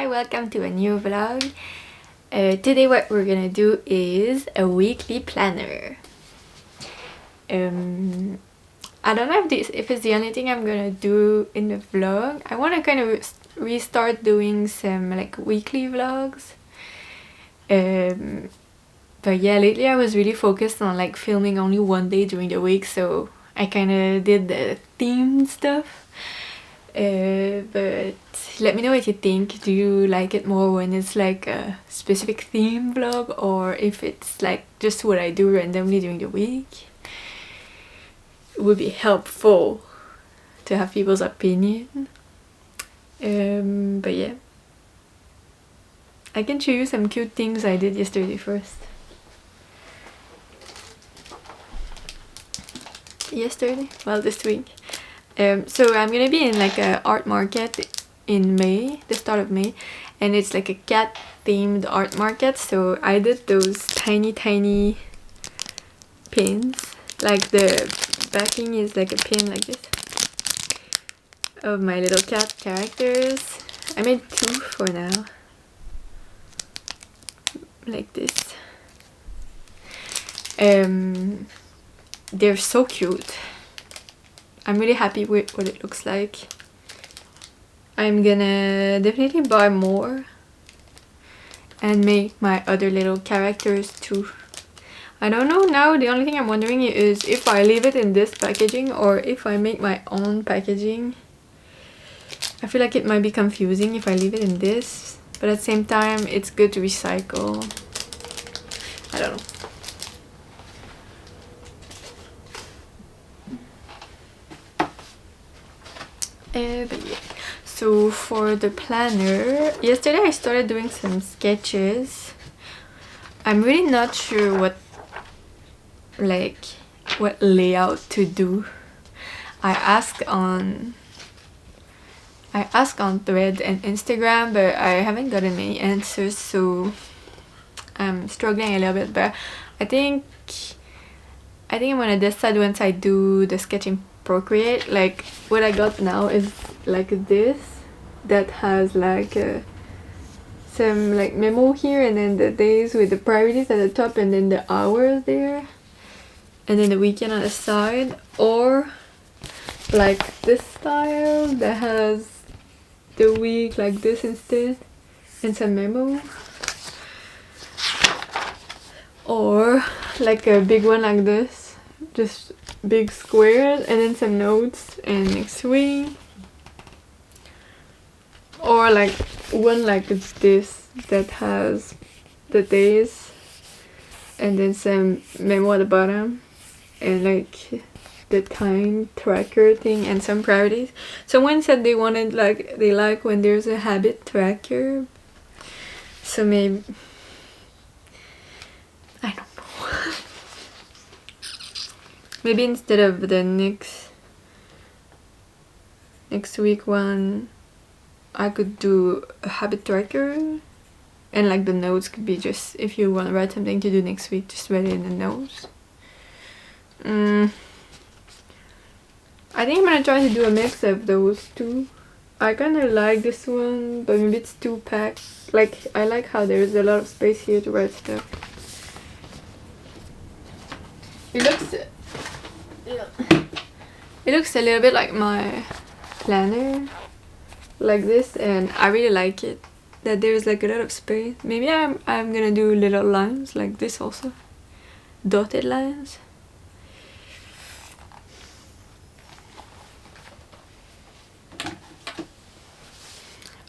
Hi, welcome to a new vlog. Today what we're gonna do is a weekly planner. I don't know if it's the only thing I'm gonna do in the vlog. I want to kind of restart doing some like weekly vlogs. But yeah, lately I was really focused on like filming only one day during the week, so I kind of did the themed stuff. But let me know what you think. Do you like it more when it's like a specific theme vlog, or if it's like just what I do randomly during the week? It would be helpful to have people's opinion. But yeah, I can show you some cute things I did yesterday first. Yesterday? Well, this week. So I'm gonna be in like a art market in May, the start of May, and it's like a cat themed art market. So I did those tiny pins, like the backing is like a pin like this of my little cat characters. I made 2 for now, like this. They're so cute. I'm really happy with what it looks like. I'm gonna definitely buy more and make my other little characters too. I don't know now, the only thing I'm wondering is if I leave it in this packaging or if I make my own packaging. I feel like it might be confusing if I leave it in this, but at the same time it's good to recycle. I don't know. But yeah. So for the planner, yesterday I started doing some sketches. I'm really not sure what layout to do. I asked on Thread and Instagram, but I haven't gotten many answers, so I'm struggling a little bit. But I think I'm gonna decide once I do the sketching Procreate. Like what I got now is like this that has like some like memo here, and then the days with the priorities at the top, and then the hours there, and then the weekend on the side, or like this style that has the week like this instead and some memo, or like a big one like this, just big squares and then some notes and next week, or like one like this that has the days and then some memo at the bottom and like the time tracker thing and some priorities. Someone said they wanted they like when there's a habit tracker, so maybe I don't know. Maybe instead of the next week one, I could do a habit tracker, and like the notes could be just if you want to write something to do next week, just write it in the notes. I think I'm gonna try to do a mix of those two. I kind of like this one, but maybe it's too packed. Like I like how there's a lot of space here to write stuff. It looks a little bit like my planner, like this, and I really like it that there's like a lot of space. Maybe I'm gonna do little lines like this also, dotted lines.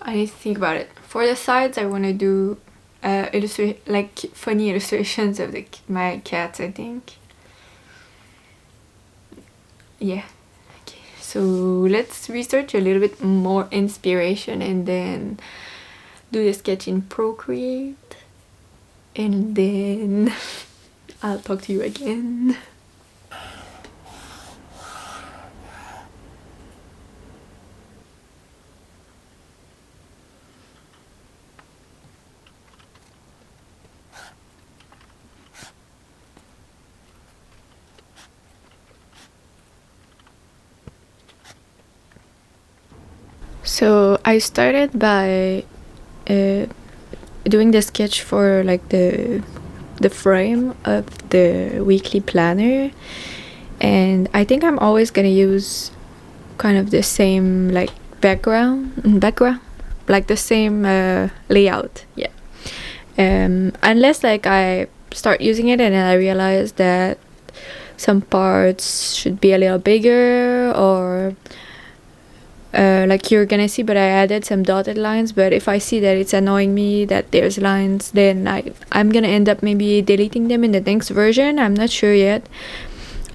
I need to think about it. For the sides, I want to do like funny illustrations of my cats, I think. Yeah. Okay. So let's research a little bit more inspiration and then do the sketch in Procreate, and then I'll talk to you again. So I started by doing the sketch for like the frame of the weekly planner, and I think I'm always gonna use kind of the same like background, like the same layout, yeah. Unless like I start using it and then I realize that some parts should be a little bigger, or like you're gonna see, but I added some dotted lines, but if I see that it's annoying me that there's lines, then I'm gonna end up maybe deleting them in the next version. I'm not sure yet.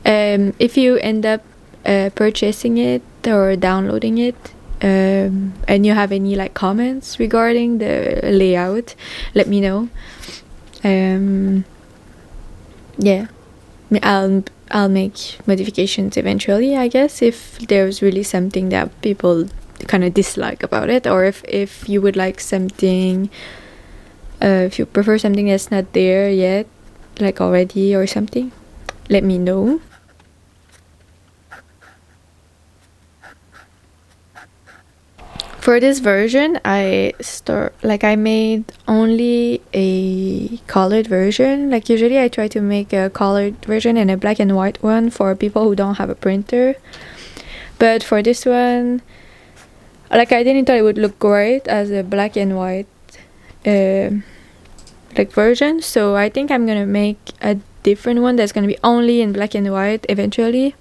If you end up purchasing it or downloading it, and you have any like comments regarding the layout, let me know. Yeah, I'll make modifications eventually, I guess, if there's really something that people kind of dislike about it, or if you would like something, if you prefer something that's not there yet, like already or something, let me know. For this version, I made only a colored version. Like usually I try to make a colored version and a black and white one for people who don't have a printer. But for this one, like I didn't thought it would look great as a black and white like version. So I think I'm gonna make a different one that's gonna be only in black and white eventually.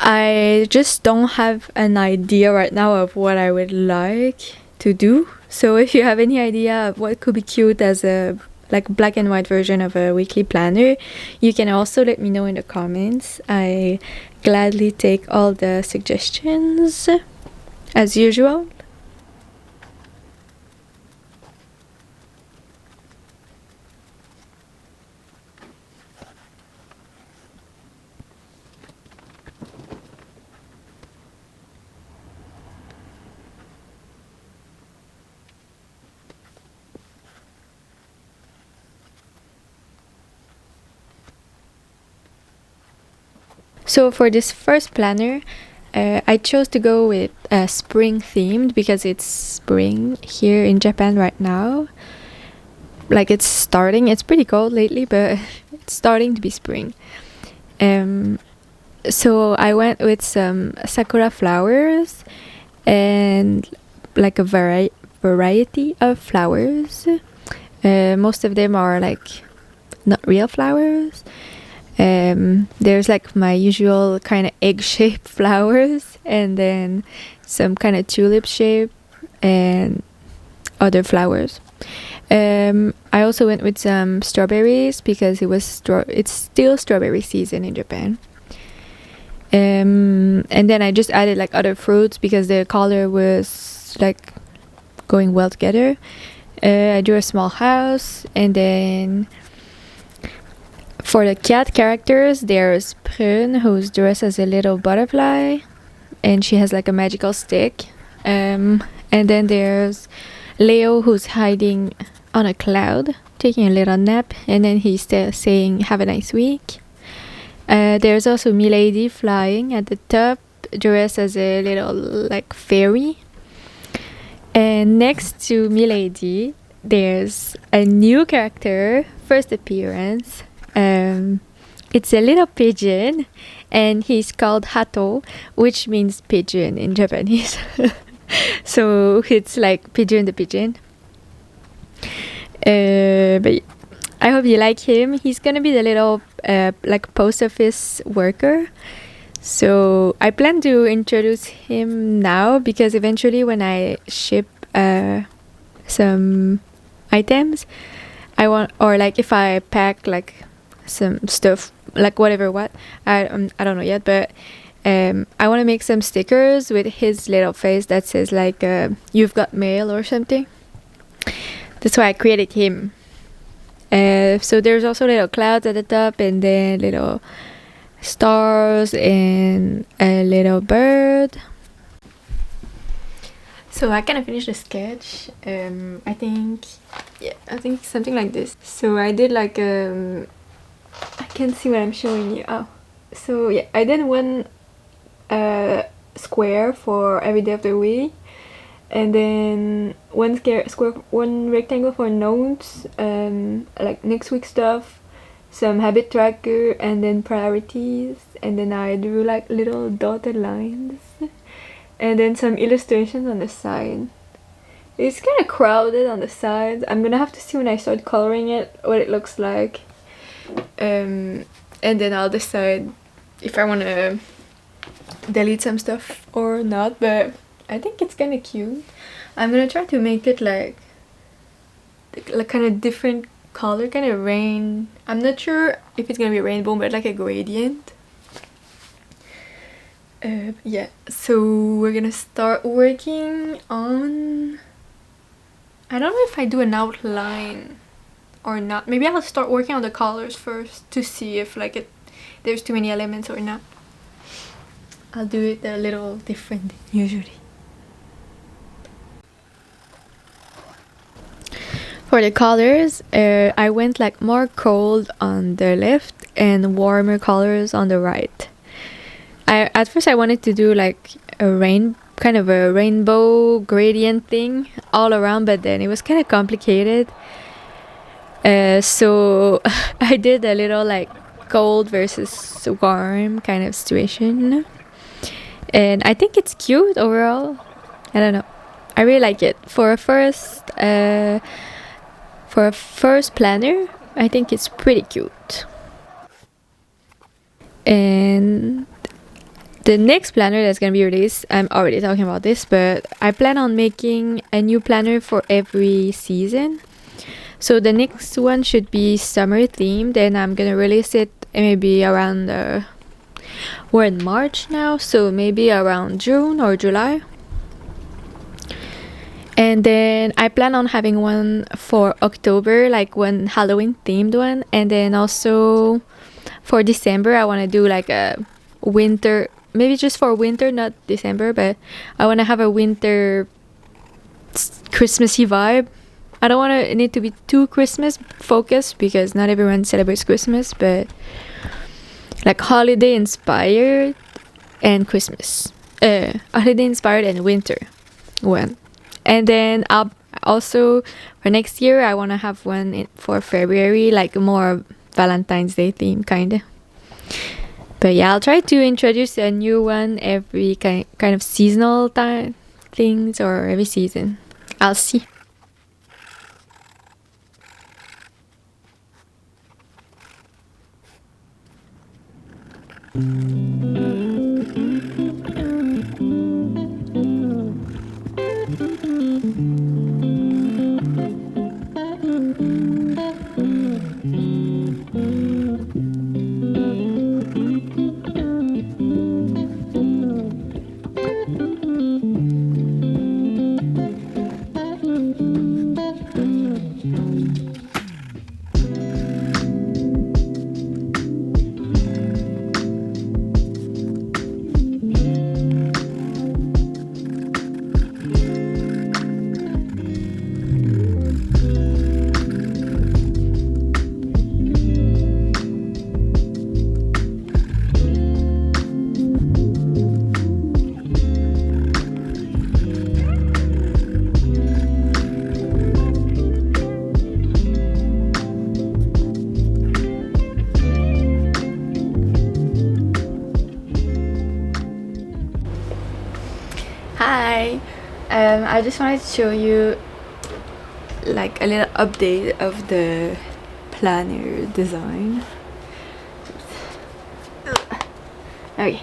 I just don't have an idea right now of what I would like to do. So if you have any idea of what could be cute as a like black and white version of a weekly planner, you can also let me know in the comments. I gladly take all the suggestions as usual. So for this first planner, I chose to go with spring themed because it's spring here in Japan right now. Like it's starting, it's pretty cold lately, but it's starting to be spring. So I went with some sakura flowers and like a variety of flowers. Most of them are like not real flowers. There's like my usual kind of egg-shaped flowers, and then some kind of tulip shape and other flowers. I also went with some strawberries because it's still strawberry season in Japan. And then I just added like other fruits because the color was like going well together. I drew a small house, and then for the cat characters, there's Prune, who's dressed as a little butterfly, and she has like a magical stick. And then there's Leo, who's hiding on a cloud, taking a little nap, and then he's still saying, "Have a nice week." There's also Milady flying at the top, dressed as a little like fairy. And next to Milady, there's a new character, first appearance. It's a little pigeon, and he's called Hato, which means pigeon in Japanese. So it's like Pigeon the pigeon. But I hope you like him. He's gonna be the little like post office worker. So I plan to introduce him now because eventually when I ship some items, I want, or like if I pack like some stuff, like whatever what, I don't know yet, but I want to make some stickers with his little face that says like "You've got mail" or something. That's why I created him. So there's also little clouds at the top, and then little stars and a little bird. So I kind of finished the sketch. I think something like this. So I did like I can't see what I'm showing you. Oh, so yeah, I did one square for every day of the week, and then one rectangle for notes, like next week stuff, some habit tracker, and then priorities, and then I drew like little dotted lines, and then some illustrations on the side. It's kind of crowded on the sides. I'm gonna have to see when I start coloring it what it looks like, and then I'll decide if I want to delete some stuff or not, but I think it's kind of cute. I'm gonna try to make it like kind of different color, kind of rain. I'm not sure if it's gonna be a rainbow, but like a gradient. Yeah, so we're gonna start working on, I don't know if I do an outline or not. Maybe I'll start working on the colors first to see if like there's too many elements or not. I'll do it a little different than usually. For the colors, I went like more cold on the left and warmer colors on the right. At first I wanted to do like kind of a rainbow gradient thing all around, but then it was kind of complicated. So I did a little like cold versus warm kind of situation, and I think it's cute overall. I don't know, I really like it for a first planner. I think it's pretty cute. And the next planner that's gonna be released, I'm already talking about this, but I plan on making a new planner for every season. So the next one should be summer themed, and I'm gonna release it maybe around we're in March now, so maybe around June or July. And then I plan on having one for October, like one Halloween themed one, and then also for December I want to do like a winter, maybe just for winter, not December, but I want to have a winter Christmassy vibe. I don't want it need to be too Christmas focused because not everyone celebrates Christmas, but like holiday inspired and Christmas. Holiday inspired and winter one. And then I'll also, for next year, I want to have one for February, like more Valentine's Day theme, kind of. But yeah, I'll try to introduce a new one every kind of seasonal time things, or every season. I'll see. Hi, I just wanted to show you like a little update of the planner design. Okay,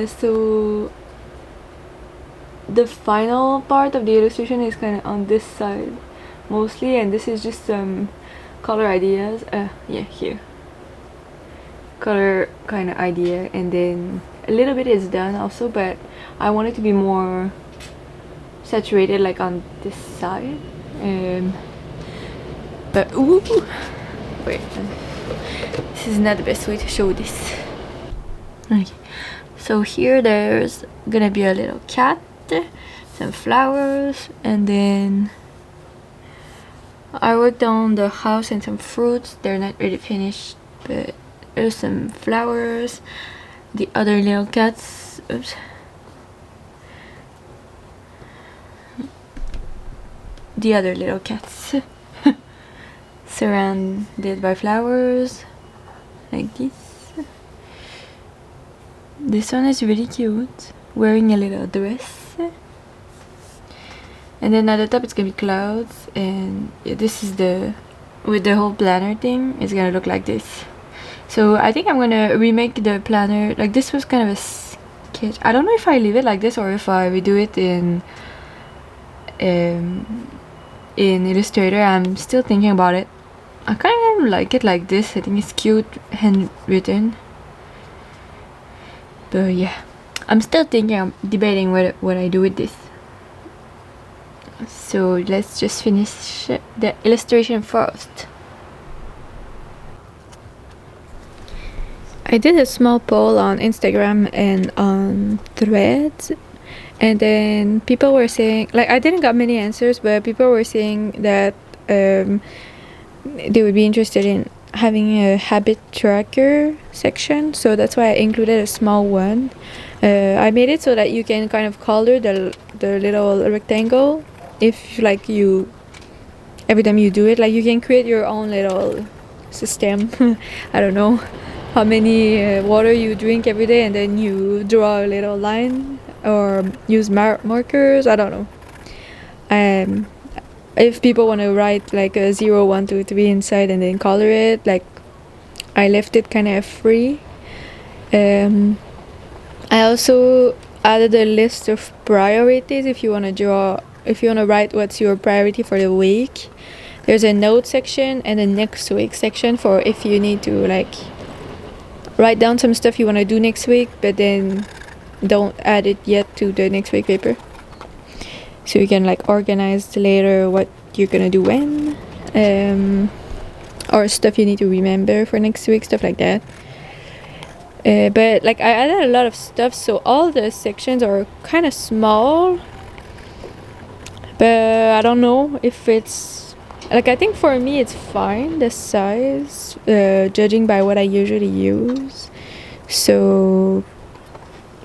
so the final part of the illustration is kind of on this side mostly, and this is just some color ideas. Yeah, here, color kind of idea, and then a little bit is done also, but I want it to be more saturated like on this side. But ooh, wait, this is not the best way to show this. Okay, so here there's gonna be a little cat, some flowers, and then I worked on the house and some fruits. They're not really finished, but there's some flowers, the other little cats. Oops. the other little cats. Surrounded by flowers like this. This one is really cute, wearing a little dress. And then at the top it's gonna be clouds, and yeah, this is with the whole planner thing, it's gonna look like this. So I think I'm gonna remake the planner. Like, this was kind of a sketch. I don't know if I leave it like this or if I redo it in Illustrator. I'm still thinking about it. I kind of like it like this. I think it's cute, handwritten. But yeah, I'm still thinking. I'm debating what I do with this. So let's just finish the illustration first. I did a small poll on Instagram and on Threads, and then people were saying, like, I didn't got many answers, but people were saying that they would be interested in having a habit tracker section, so that's why I included a small one. I made it so that you can kind of color the little rectangle if like you every time you do it, like you can create your own little system. I don't know how many water you drink every day, and then you draw a little line or use markers. I don't know. If people want to write like a 0, 1, 2, 3 inside and then color it, like I left it kind of free. I also added a list of priorities if you want to write what's your priority for the week. There's a note section and a next week section for if you need to like write down some stuff you want to do next week, but then don't add it yet to the next week paper. So you can like organize later what you're gonna do when, or stuff you need to remember for next week, stuff like that. But like I added a lot of stuff, so all the sections are kind of small. But I don't know if it's like, I think for me it's fine, the size, judging by what I usually use. So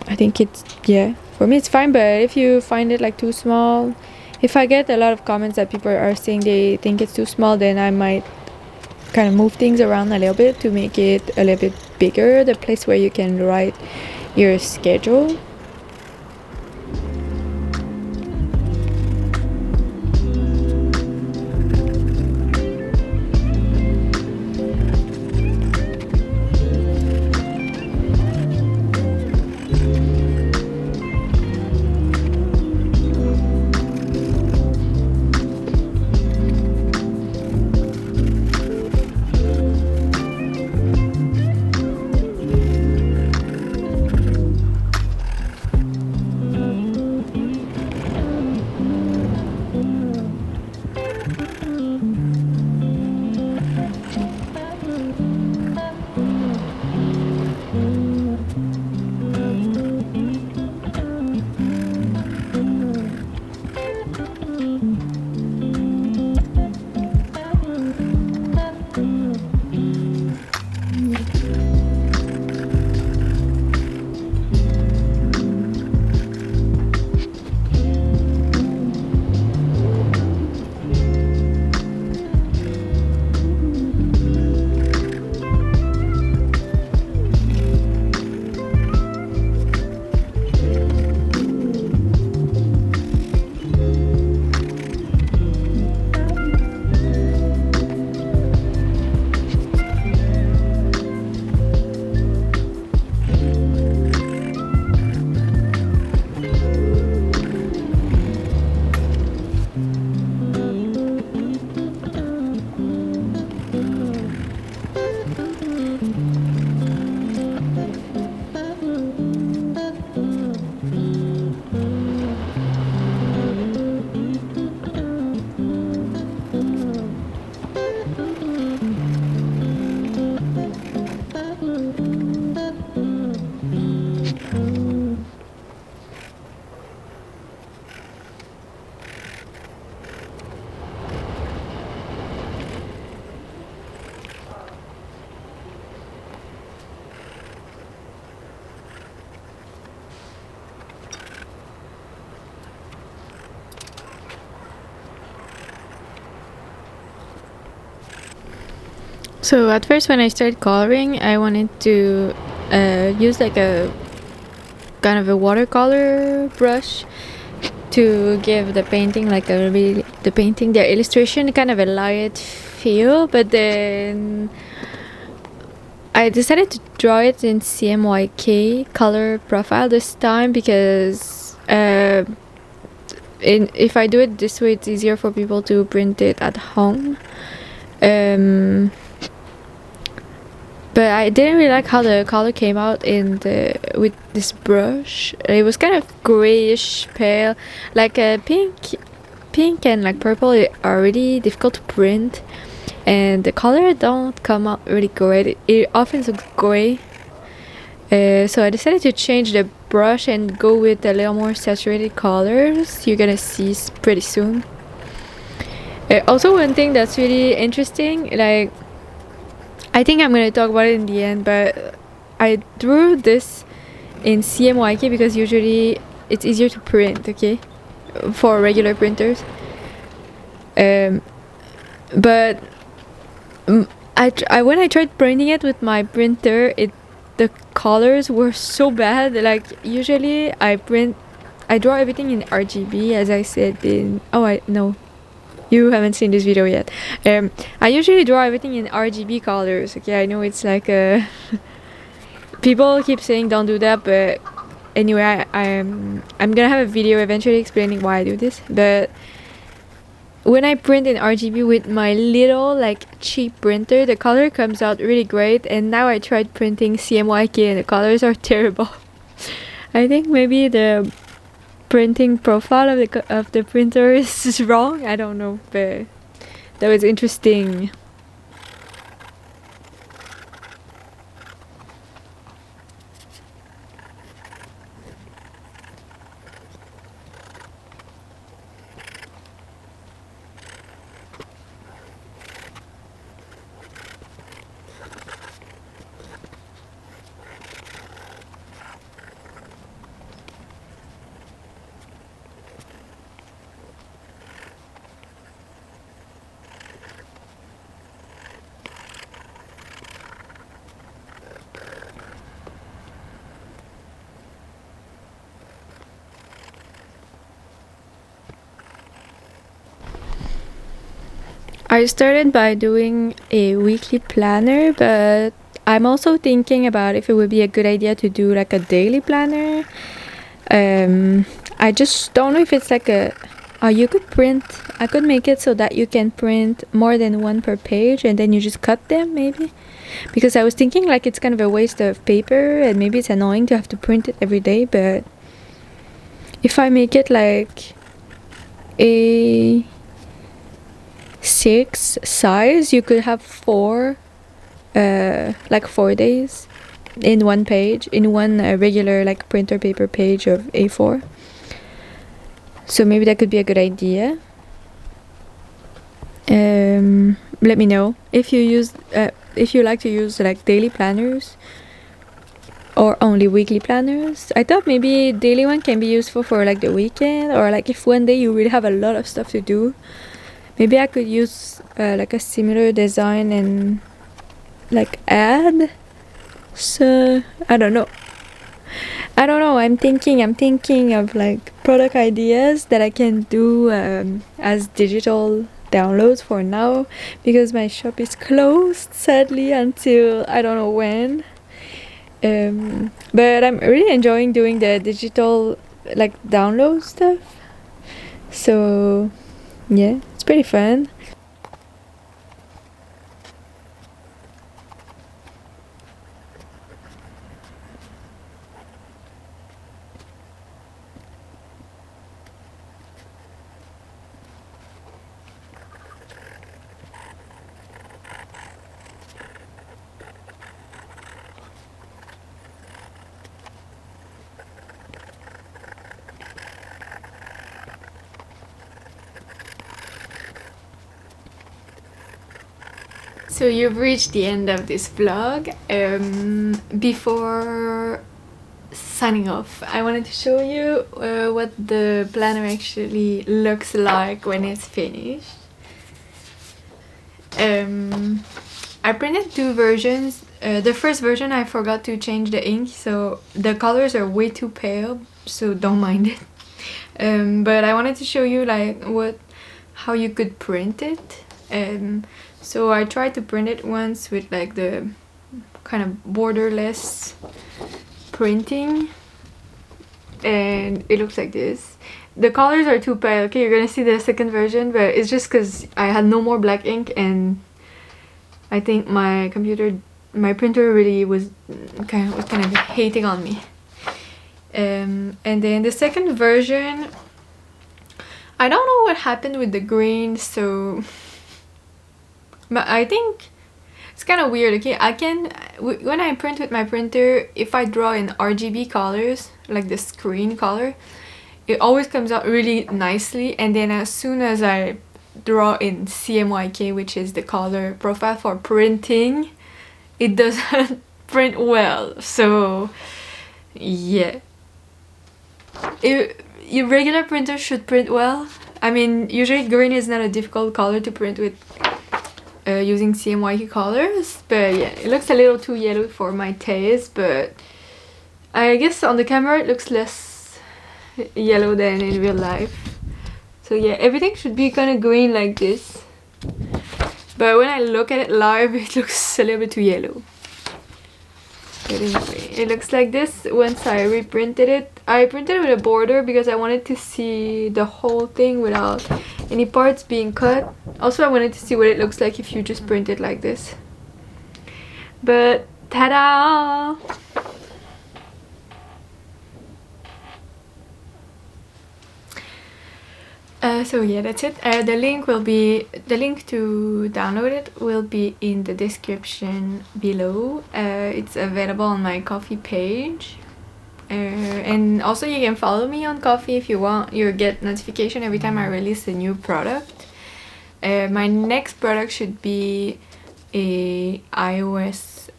I think it's, yeah, for me it's fine. But if you find it like too small, if I get a lot of comments that people are saying they think it's too small, then I might kind of move things around a little bit to make it a little bit bigger, the place where you can write your schedule. So at first when I started coloring, I wanted to use like a kind of a watercolor brush to give the painting like a really, the illustration kind of a light feel, but then I decided to draw it in CMYK color profile this time because if I do it this way, it's easier for people to print it at home. But I didn't really like how the color came out with this brush. It was kind of grayish pale, like a pink and like purple are really difficult to print, and the color don't come out really great. It often looks gray. So I decided to change the brush and go with a little more saturated colors. You're gonna see pretty soon. Also, one thing that's really interesting, like, I think I'm gonna talk about it in the end, but I drew this in CMYK because usually it's easier to print, okay, for regular printers. But when I tried printing it with my printer, the colors were so bad. Like, usually I draw everything in RGB, as I said in no, you haven't seen this video yet. I usually draw everything in RGB colors. Okay, I know it's like people keep saying don't do that, but anyway, I'm gonna have a video eventually explaining why I do this. But when I print in RGB with my little like cheap printer, the color comes out really great. And now I tried printing CMYK and the colors are terrible. I think maybe the printing profile of the printer is wrong. I don't know, but that was interesting. I started by doing a weekly planner, but I'm also thinking about if it would be a good idea to do like a daily planner. I just don't know if it's like I could make it so that you can print more than one per page and then you just cut them maybe. Because I was thinking like it's kind of a waste of paper and maybe it's annoying to have to print it every day, but if I make it like a 6 size, you could have 4 days in one page, in one regular like printer paper page of A4. So maybe that could be a good idea. Let me know if you like to use like daily planners or only weekly planners. I thought maybe daily one can be useful for like the weekend, or like if one day you really have a lot of stuff to do. Maybe I could use like a similar design and like add. So I don't know. I'm thinking of like product ideas that I can do as digital downloads for now, because my shop is closed sadly until I don't know when. But I'm really enjoying doing the digital like download stuff. So yeah, it's pretty fun. So you've reached the end of this vlog. Before signing off, I wanted to show you what the planner actually looks like when it's finished. I printed 2 versions. The first version I forgot to change the ink, so the colors are way too pale, so don't mind it. But I wanted to show you like how you could print it. So I tried to print it once with like the kind of borderless printing, and it looks like this. The colors are too pale. Okay, you're gonna see the second version, but it's just because I had no more black ink, and I think my printer really was kind of hating on me. And then the second version, I don't know what happened with the green, so but I think it's kind of weird. Okay, when I print with my printer, if I draw in RGB colors like the screen color, it always comes out really nicely, and then as soon as I draw in CMYK, which is the color profile for printing, it doesn't print well. So yeah, your regular printer should print well. I mean, usually green is not a difficult color to print with using CMYK colors, but yeah, it looks a little too yellow for my taste, but I guess on the camera it looks less yellow than in real life. So yeah, everything should be kind of green like this, but when I look at it live, it looks a little bit too yellow. But anyway, it looks like this once I reprinted it. I printed it with a border because I wanted to see the whole thing without any parts being cut. Also, I wanted to see what it looks like if you just print it like this. But ta-da! So yeah, that's it. The link to download it will be in the description below. It's available on my Ko-fi page, and also you can follow me on Ko-fi if you want. You'll get notification every time I release a new product. My next product should be a iOS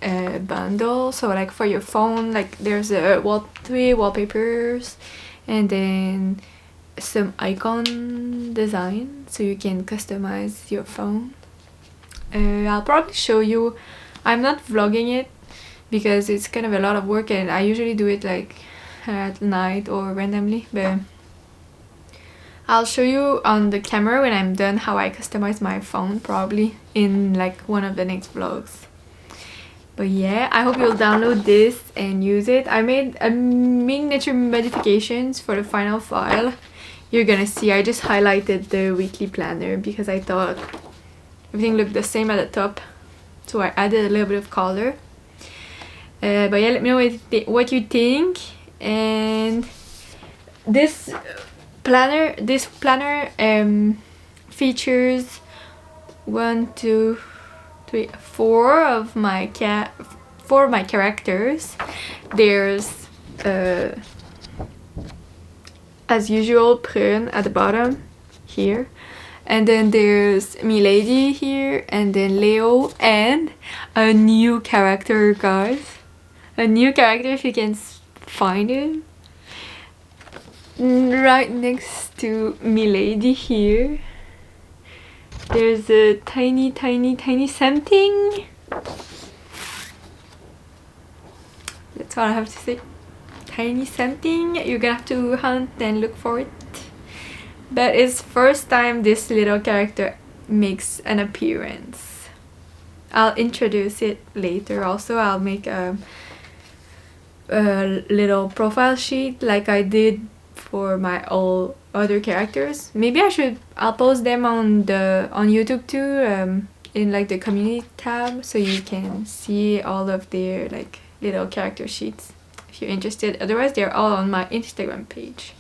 bundle, so like for your phone, like there's 3 wallpapers, and then some icon design so you can customize your phone. I'll probably show you. I'm not vlogging it because it's kind of a lot of work, and I usually do it like at night or randomly, but I'll show you on the camera when I'm done how I customize my phone, probably in like one of the next vlogs. But yeah, I hope you'll download this and use it. I made a miniature modifications for the final file. You're gonna see I just highlighted the weekly planner because I thought everything looked the same at the top, so I added a little bit of color. But yeah, let me know what you think. And this planner features 1, 2, 3, 4 of my characters. There's as usual Prune at the bottom here, and then there's Milady here, and then Leo, and a new character, guys. A new character, if you can find it, right next to Milady here. There's a tiny something. That's all I have to say. Tiny something. You're gonna have to hunt and look for it. But it's first time this little character makes an appearance. I'll introduce it later. Also, I'll make a little profile sheet like I did for my all other characters. Maybe I'll post them on YouTube too, in like the community tab, so you can see all of their like little character sheets if you're interested. Otherwise, they're all on my Instagram page.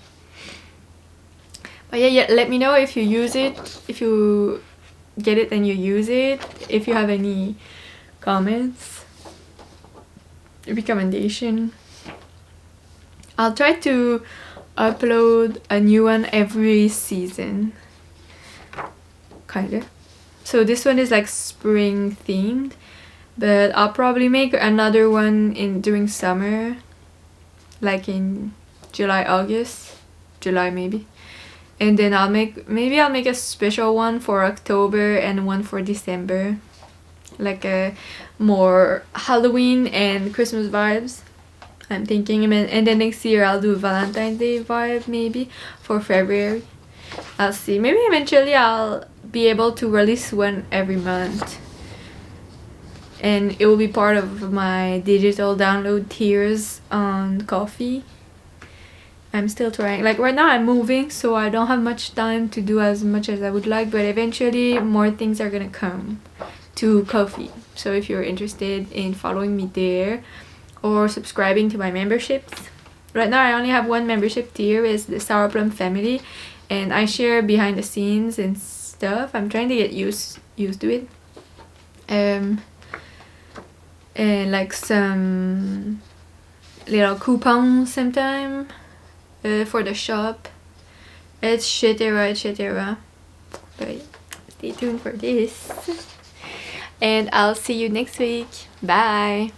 But yeah, let me know if you use it, if you get it and you use it, if you have any comments, recommendation. I'll try to upload a new one every season, kinda. So this one is like spring themed, but I'll probably make another one during summer, like in July, August, July maybe. And then maybe I'll make a special one for October and one for December. like a more Halloween and Christmas vibes. I'm thinking, and then next year I'll do Valentine's Day vibe maybe for February. I'll see. Maybe eventually I'll be able to release one every month, and it will be part of my digital download tiers on Coffee. I'm still trying. Like right now I'm moving, so I don't have much time to do as much as I would like, but eventually more things are gonna come to Coffee. So if you're interested in following me there or subscribing to my memberships. Right now I only have one membership tier, is the Sourplum family, and I share behind the scenes and stuff. I'm trying to get used to it. And like some little coupons sometime for the shop, etc. But stay tuned for this, and I'll see you next week. Bye.